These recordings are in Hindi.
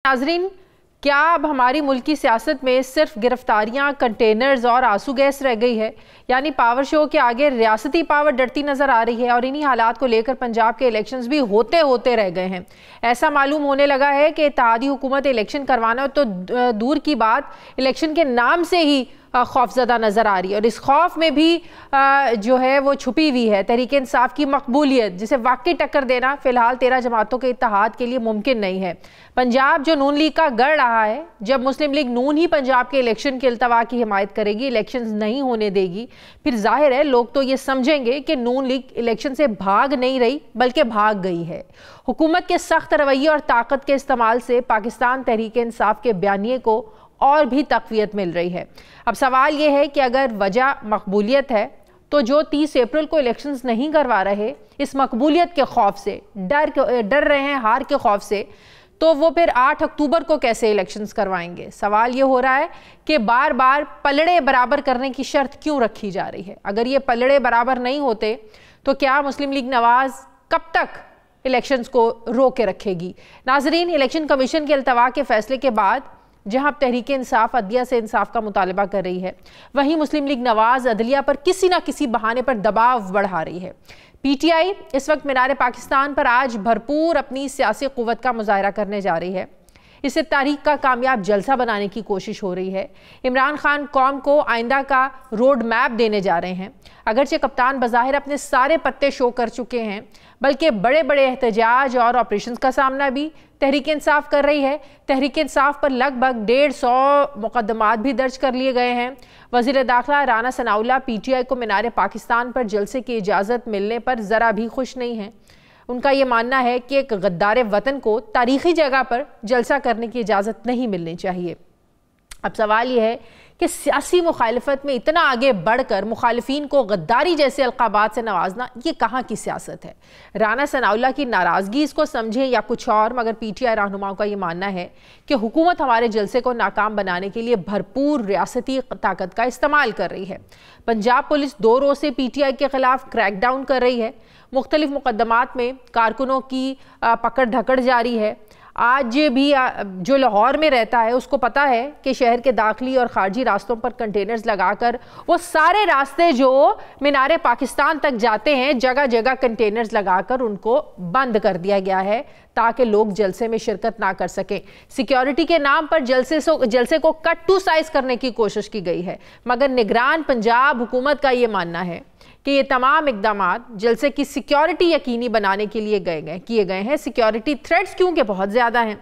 नाजरीन, क्या अब हमारी मुल्क की सियासत में सिर्फ गिरफ्तारियां, कंटेनर्स और आंसू गैस रह गई है? यानी पावर शो के आगे रियासती पावर डरती नजर आ रही है और इन्हीं हालात को लेकर पंजाब के इलेक्शंस भी होते होते रह गए हैं। ऐसा मालूम होने लगा है कि इत्तेहादी हुकूमत इलेक्शन करवाना तो दूर की बात, इलेक्शन के नाम से ही खौफजदा नज़र आ रही है और इस खौफ में भी जो है वो छुपी हुई है तहरीक इंसाफ की मकबूलियत, जिसे वाकई टक्कर देना फिलहाल 13 जमातों के इत्तेहाद के लिए मुमकिन नहीं है। पंजाब जो नून लीग का गढ़ रहा है, जब मुस्लिम लीग नून ही पंजाब के इलेक्शन के इल्तवा की हिमायत करेगी, इलेक्शन नहीं होने देगी, फिर जाहिर है लोग तो ये समझेंगे कि नून लीग इलेक्शन से भाग नहीं रही बल्कि भाग गई है। हुकूमत के सख्त रवैये और ताकत के इस्तेमाल से पाकिस्तान तहरीक इंसाफ के बयानिए को और भी तक़वियत मिल रही है। अब सवाल यह है कि अगर वजह मकबूलियत है तो जो 30 अप्रैल को इलेक्शंस नहीं करवा रहे इस मकबूलियत के खौफ से, डर रहे हैं हार के खौफ से, तो वो फिर 8 अक्टूबर को कैसे इलेक्शंस करवाएंगे? सवाल ये हो रहा है कि बार बार पलड़े बराबर करने की शर्त क्यों रखी जा रही है? अगर ये पलड़े बराबर नहीं होते तो क्या मुस्लिम लीग नवाज कब तक इलेक्शंस को रोक के रखेगी? नाजरीन, इलेक्शन कमीशन के अल्तवा के फैसले के बाद जहां तहरीक इंसाफ अदलिया से इंसाफ का मुतालबा कर रही है, वहीं मुस्लिम लीग नवाज अदलिया पर किसी ना किसी बहाने पर दबाव बढ़ा रही है। पीटीआई इस वक्त मीनार पाकिस्तान पर आज भरपूर अपनी सियासी क़ुव्वत का मुजाहरा करने जा रही है। इसे तारीख का कामयाब जलसा बनाने की कोशिश हो रही है। इमरान खान कौम को आइंदा का रोड मैप देने जा रहे हैं। अगरचे कप्तान बज़ाहिर अपने सारे पत्ते शो कर चुके हैं, बल्कि बड़े बड़े एहतजाज और ऑपरेशंस का सामना भी तहरीक इंसाफ कर रही है। तहरीक इंसाफ पर लगभग 150 मुकदमात भी दर्ज कर लिए गए हैं। वज़ीर दाखिला राना सनाउल्लाह पीटीआई को मीनार पाकिस्तान पर जलसे की इजाज़त मिलने पर ज़रा भी खुश नहीं हैं। उनका ये मानना है कि एक गद्दार वतन को तारीखी जगह पर जलसा करने की इजाज़त नहीं मिलनी चाहिए। अब सवाल यह है कि सियासी मुखालफत में इतना आगे बढ़कर मुखालिफिन को गद्दारी जैसे अलकाबात से नवाजना, ये कहाँ की सियासत है? राना सनाउल्लाह की नाराज़गी इसको समझें या कुछ और, मगर पीटीआई रहनुमाओं का ये मानना है कि हुकूमत हमारे जलसे को नाकाम बनाने के लिए भरपूर रियासती ताकत का इस्तेमाल कर रही है। पंजाब पुलिस 2 रोज़ से पीटीआई के खिलाफ क्रैकडाउन कर रही है। मुख्तलिफ मुकदमात में कारकुनों की पकड़ धकड़ जारी है। आज भी जो लाहौर में रहता है उसको पता है कि शहर के दाखिली और खारजी रास्तों पर कंटेनर्स लगाकर वो सारे रास्ते जो मीनार पाकिस्तान तक जाते हैं, जगह जगह कंटेनर्स लगाकर उनको बंद कर दिया गया है ताकि लोग जलसे में शिरकत ना कर सकें। सिक्योरिटी के नाम पर जलसे को कट टू साइज करने की कोशिश की गई है, मगर निगरान पंजाब हुकूमत का ये मानना है कि ये तमाम इकदामात जलसे की सिक्योरिटी यकीनी बनाने के लिए किए गए हैं। सिक्योरिटी थ्रेट्स क्योंकि बहुत ज़्यादा हैं।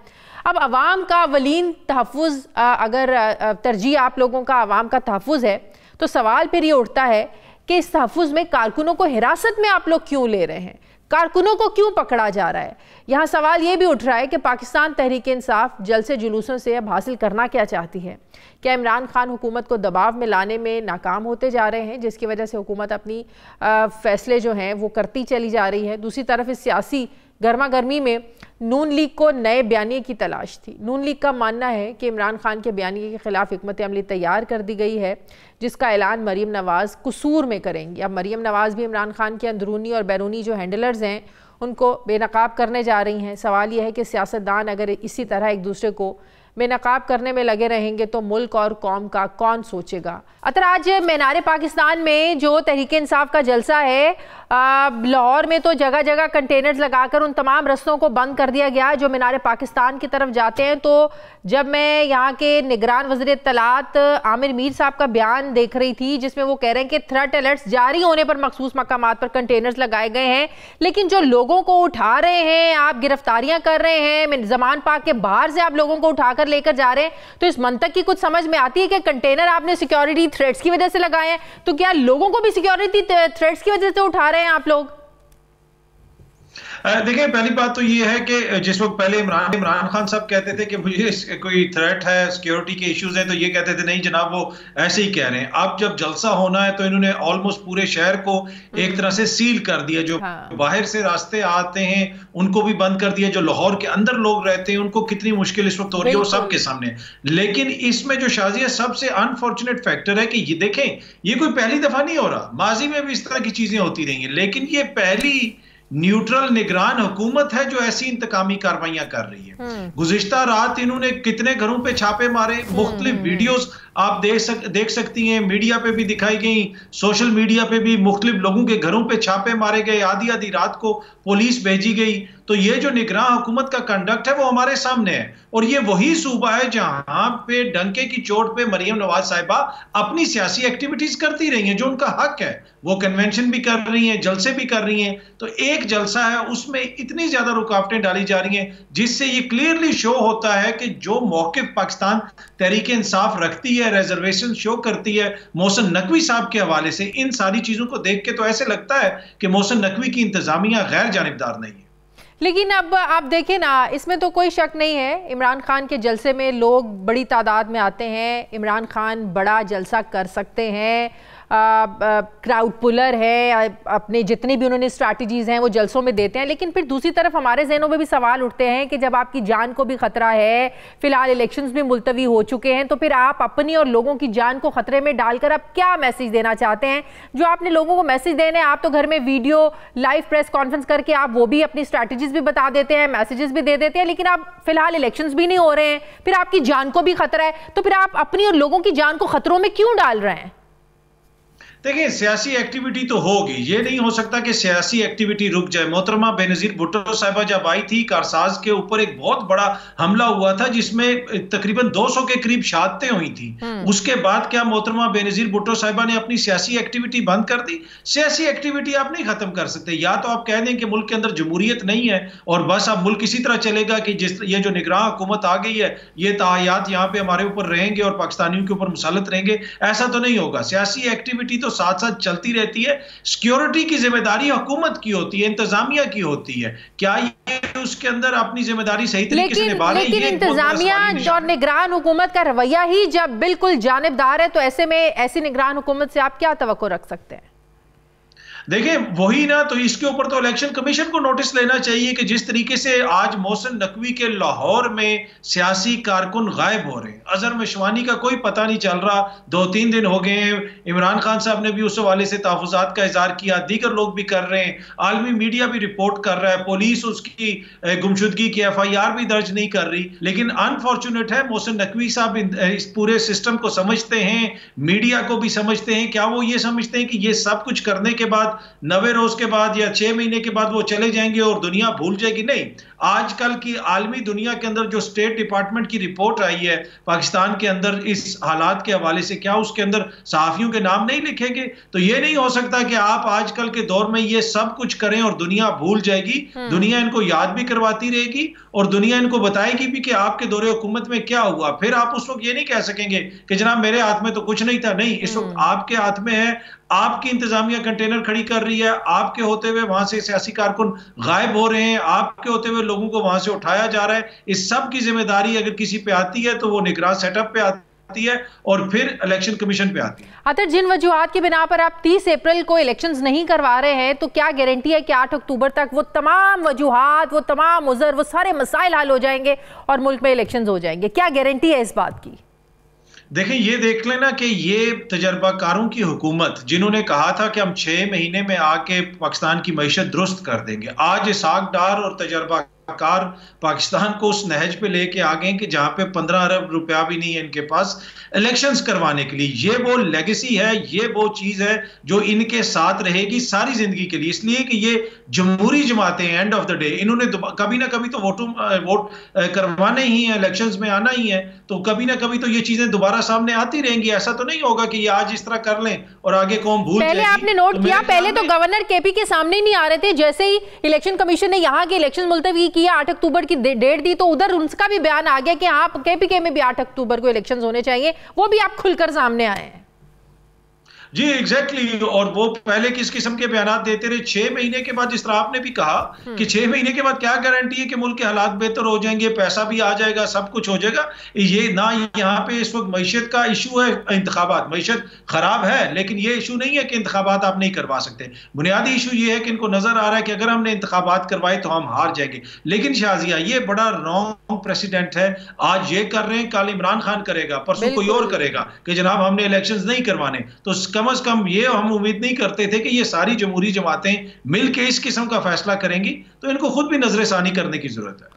अब आवाम का अवलीन तहफ़्फ़ुज़, अगर तरजीह आप लोगों का आवाम का तहफ़्फ़ुज़ है, तो सवाल फिर ये उठता है कि इस तहफ़्फ़ुज़ में कारकुनों को हिरासत में आप लोग क्यों ले रहे हैं? कारकुनों को क्यों पकड़ा जा रहा है? यहाँ सवाल ये भी उठ रहा है कि पाकिस्तान तहरीक इंसाफ जलसे जुलूसों से अब हासिल करना क्या चाहती है? क्या इमरान खान हुकूमत को दबाव में लाने में नाकाम होते जा रहे हैं, जिसकी वजह से हुकूमत अपनी फैसले जो हैं वो करती चली जा रही है? दूसरी तरफ इस सियासी गर्मा गर्मी में नून लीग को नए बयानिए की तलाश थी। नून लीग का मानना है कि इमरान खान के बयानिए के खिलाफ हिकमत अमली तैयार कर दी गई है, जिसका ऐलान मरीम नवाज़ कसूर में करेंगी। अब मरीम नवाज़ भी इमरान खान के अंदरूनी और बैरूनी जो हैंडलर्स हैं उनको बेनकाब करने जा रही हैं। सवाल यह है कि सियासतदान अगर इसी तरह एक दूसरे को बेनकाब करने में लगे रहेंगे तो मुल्क और कौम का कौन सोचेगा? आज मीनार पाकिस्तान में जो तहरीक इंसाफ का जलसा है, लाहौर में तो जगह जगह कंटेनर्स लगाकर उन तमाम रस्तों को बंद कर दिया गया जो मीनार पाकिस्तान की तरफ जाते हैं। तो जब मैं यहाँ के निगरान वज़ीर इत्तलात आमिर मीर साहब का बयान देख रही थी, जिसमें वो कह रहे हैं कि थ्रेट अलर्ट्स जारी होने पर मखसूस मकामात पर कंटेनर्स लगाए गए हैं, लेकिन जो लोगों को उठा रहे हैं, आप गिरफ्तारियां कर रहे हैं, ज़मान पाक के बाहर से आप लोगों को उठाकर लेकर जा रहे हैं, तो इस मंतक की कुछ समझ में आती है कि कंटेनर आपने सिक्योरिटी थ्रेट्स की वजह से लगाए हैं, तो क्या लोगों को भी सिक्योरिटी थ्रेट्स की वजह से उठा रहे हैं आप लोग? देखिए, पहली बात तो ये है कि जिस वक्त पहले इमरान खान साहब कहते थे कि मुझे कोई थ्रेट है, सिक्योरिटी के इश्यूज हैं, तो ये कहते थे नहीं जनाब वो ऐसे ही कह रहे हैं। अब जब जलसा होना है तो इन्होंने ऑलमोस्ट पूरे शहर को एक तरह से सील कर दिया। जो बाहर से रास्ते आते हैं उनको भी बंद कर दिया। जो लाहौर के अंदर लोग रहते हैं उनको कितनी मुश्किल इस वक्त हो रही है वो सबके सामने। लेकिन इसमें जो शाजिया सबसे अनफॉर्चुनेट फैक्टर है कि ये देखें, ये कोई पहली दफा नहीं हो रहा, माजी में भी इस तरह की चीजें होती रही हैं, लेकिन ये पहली न्यूट्रल निगरान हुकूमत है जो ऐसी इंतकामी कार्रवाइयां कर रही है। गुज़िश्ता रात इन्होंने कितने घरों पे छापे मारे, मुख्तलिफ वीडियोस आप देख सकती हैं, मीडिया पे भी दिखाई गई, सोशल मीडिया पे भी मुख्तलिफ लोगों के घरों पे छापे मारे गए, आधी आधी रात को पुलिस भेजी गई। तो ये जो निगरान हुकूमत का कंडक्ट है वो हमारे सामने है, और ये वही सूबा है जहां पे डंके की चोट पे मरियम नवाज साहिबा अपनी सियासी एक्टिविटीज करती रही हैं, जो उनका हक है। वो कन्वेंशन भी कर रही हैं, जलसे भी कर रही हैं। तो एक जलसा है उसमें इतनी ज्यादा रुकावटें डाली जा रही हैं, जिससे ये क्लियरली शो होता है कि जो मौक़िफ़ पाकिस्तान तहरीक इंसाफ रखती है, रिजर्वेशन शो करती है मोहसिन नकवी साहब के हवाले से, इन सारी चीजों को देख के तो ऐसे लगता है कि मोहसिन नकवी की इंतजामिया गैर जानिबदार नहीं है। लेकिन अब आप देखें ना, इसमें तो कोई शक नहीं है, इमरान खान के जलसे में लोग बड़ी तादाद में आते हैं, इमरान खान बड़ा जलसा कर सकते हैं, क्राउड पुलर है, अपने जितनी भी उन्होंने स्ट्रैटेजीज हैं वो जलसों में देते हैं। लेकिन फिर दूसरी तरफ हमारे जहनों में भी सवाल उठते हैं कि जब आपकी जान को भी खतरा है, फिलहाल इलेक्शंस भी मुलतवी हो चुके हैं, तो फिर आप अपनी और लोगों की जान को खतरे में डालकर आप क्या मैसेज देना चाहते हैं? जो आपने लोगों को मैसेज देने, आप तो घर में वीडियो लाइव प्रेस कॉन्फ्रेंस करके आप वो भी अपनी स्ट्रैटेजीज भी बता देते हैं, मैसेजेस भी दे देते हैं, लेकिन आप फिलहाल इलेक्शंस भी नहीं हो रहे हैं, फिर आपकी जान को भी खतरा है, तो फिर आप अपनी और लोगों की जान को खतरों में क्यों डाल रहे हैं? देखिए, सियासी एक्टिविटी तो होगी, ये नहीं हो सकता कि सियासी एक्टिविटी रुक जाए। मोहतरमा बेनजीर भुट्टो साहिबा जब आई थी, कारसाज के ऊपर एक बहुत बड़ा हमला हुआ था जिसमें तकरीबन 200 के करीब शहादतें हुई थी। उसके बाद क्या मोहतरमा बेनजीर भुट्टो साहिबा ने अपनी सियासी एक्टिविटी बंद कर दी? सियासी एक्टिविटी आप नहीं खत्म कर सकते। या तो आप कह दें कि मुल्क के अंदर जमहूरियत नहीं है और बस अब मुल्क इसी तरह चलेगा कि जिस ये जो निगरान हुकूमत आ गई है, ये तायात यहाँ पे हमारे ऊपर रहेंगे और पाकिस्तानियों के ऊपर मुसल्लत रहेंगे। ऐसा तो नहीं होगा। सियासी एक्टिविटी तो साथ साथ चलती रहती है। सिक्योरिटी की जिम्मेदारी हुकूमत की होती है, इंतजामिया की होती है। क्या ये उसके अंदर अपनी जिम्मेदारी सही तरीके से निभा रही है? लेकिन इंतजामिया और निगरान हुकूमत का रवैया ही जब बिल्कुल जानिबदार है, तो ऐसे में ऐसी निगरान हुकूमत से आप क्या तवक्को रख सकते हैं? देखिए, वही ना, तो इसके ऊपर तो इलेक्शन कमीशन को नोटिस लेना चाहिए कि जिस तरीके से आज मोहसिन नकवी के लाहौर में सियासी कारकुन गायब हो रहे हैं, अजहर मशवानी का कोई पता नहीं चल रहा, 2-3 दिन हो गए हैं। इमरान खान साहब ने भी उस हवाले से तहफ़्फ़ुज़ात का इज़हार किया, दीगर लोग भी कर रहे हैं, आलमी मीडिया भी रिपोर्ट कर रहा है, पुलिस उसकी गुमशुदगी की FIR भी दर्ज नहीं कर रही। लेकिन अनफॉर्चुनेट है, मोहसिन नकवी साहब इस पूरे सिस्टम को समझते हैं, मीडिया को भी समझते हैं। क्या वो ये समझते हैं कि ये सब कुछ करने के बाद 90 रोज के बाद या 6 महीने के बाद वो चले जाएंगे और दुनिया भूल जाएगी? नहीं। आजकल की आलमी दुनिया के अंदर जो स्टेट डिपार्टमेंट की रिपोर्ट आई है पाकिस्तान के अंदर इस हालात के हवाले से, क्या उसके अंदर सहाफियों के नाम नहीं लिखेंगे? तो ये नहीं हो सकता कि आप आजकल के दौर में ये सब कुछ करें और दुनिया भूल जाएगी। दुनिया इनको याद भी करवाती रहेगी और दुनिया इनको बताएगी भी कि आपके दौरे हुकूमत में क्या हुआ। फिर आप उस वक्त ये नहीं कह सकेंगे कि जनाब मेरे हाथ में तो कुछ नहीं था। नहीं, इस वक्त आपके हाथ में है, आपकी इंतजामिया कंटेनर खड़ी कर रही है, आपके होते हुए वहां से सियासी कारकुन गायब हो रहे हैं, आपके होते हुए लोगों को वहां से उठाया जा रहा है। इस सब की जिम्मेदारी अगर किसी पे आती है तो वो निगरान सेटअप पे आती है और फिर इलेक्शन कमीशन पे आती है। अतर जिन वजूहात की बिना पर आप 30 अप्रैल को इलेक्शंस नहीं करवा रहे हैं, तो क्या गारंटी है कि 8 अक्टूबर तक वो तमाम वजूहात, वो तमाम उज़र, वो सारे मसाइल हल हो जाएंगे और मुल्क में इलेक्शंस हो जाएंगे? क्या गारंटी है इस बात की? देखें, ये देख लेना कि ये तजर्बाकारों की हुकूमत जिन्होंने कहा था कि हम 6 महीने में आके पाकिस्तान की मईशत दुरुस्त कर देंगे, आज इसाक डार और तजर्बाकार पाकिस्तान को उस नहज पे लेके आ गए कि जहां पे 15 अरब रुपया भी नहीं है इनके पास इलेक्शंस करवाने के लिए। ये वो लेगेसी है, ये वो चीज है जो इनके साथ रहेगी सारी जिंदगी के लिए। इसलिए कि ये जमहूरी जमातें एंड ऑफ द डे इन्होंने कभी ना कभी तो वोट करवाने ही है, इलेक्शंस में आना ही है, तो कभी ना कभी तो ये चीजें दोबारा सामने आती रहेंगी। ऐसा तो नहीं होगा कि ये आज इस तरह कर लें और आगे कौम भूल जाएगी। पहले आपने नोट किया, पहले तो गवर्नर केपी के सामने नहीं आ रहे थे, जैसे ही इलेक्शन कमीशन ने यहाँ के इलेक्शन मुलतवी किया, 8 अक्टूबर की डेट दी, तो उधर उनका भी बयान आ गया कि हाँ, केपीके में भी 8 अक्टूबर को इलेक्शंस होने चाहिए। वो भी आप खुलकर सामने आए हैं। जी एग्जैक्टली। और वो पहले किस किस्म के बयान देते रहे। 6 महीने के बाद, जिस तरह आपने भी कहा कि 6 महीने के बाद क्या गारंटी है कि मुल्क के हालात बेहतर हो जाएंगे, पैसा भी आ जाएगा, सब कुछ हो जाएगा? ये ना, यहाँ पे इस वक्त मईशत का इशू है, इंतखाबात, मईशत खराब है, लेकिन ये इशू नहीं है कि इंतखाबात आप नहीं करवा सकते। बुनियादी इशू ये है कि इनको नजर आ रहा है कि अगर हमने इंतखाबात करवाए तो हम हार जाएंगे। लेकिन शाजिया, ये बड़ा रॉन्ग प्रेसिडेंट है। आज ये कर रहे हैं, कल इमरान खान करेगा, परसों कोई और करेगा कि जनाब हमने इलेक्शंस नहीं करवाने। तो कम अज कम ये हम उम्मीद नहीं करते थे कि ये सारी जमहूरी जमातें मिल के इस किस्म का फैसला करेंगी, तो इनको खुद भी नजरसानी करने की जरूरत है।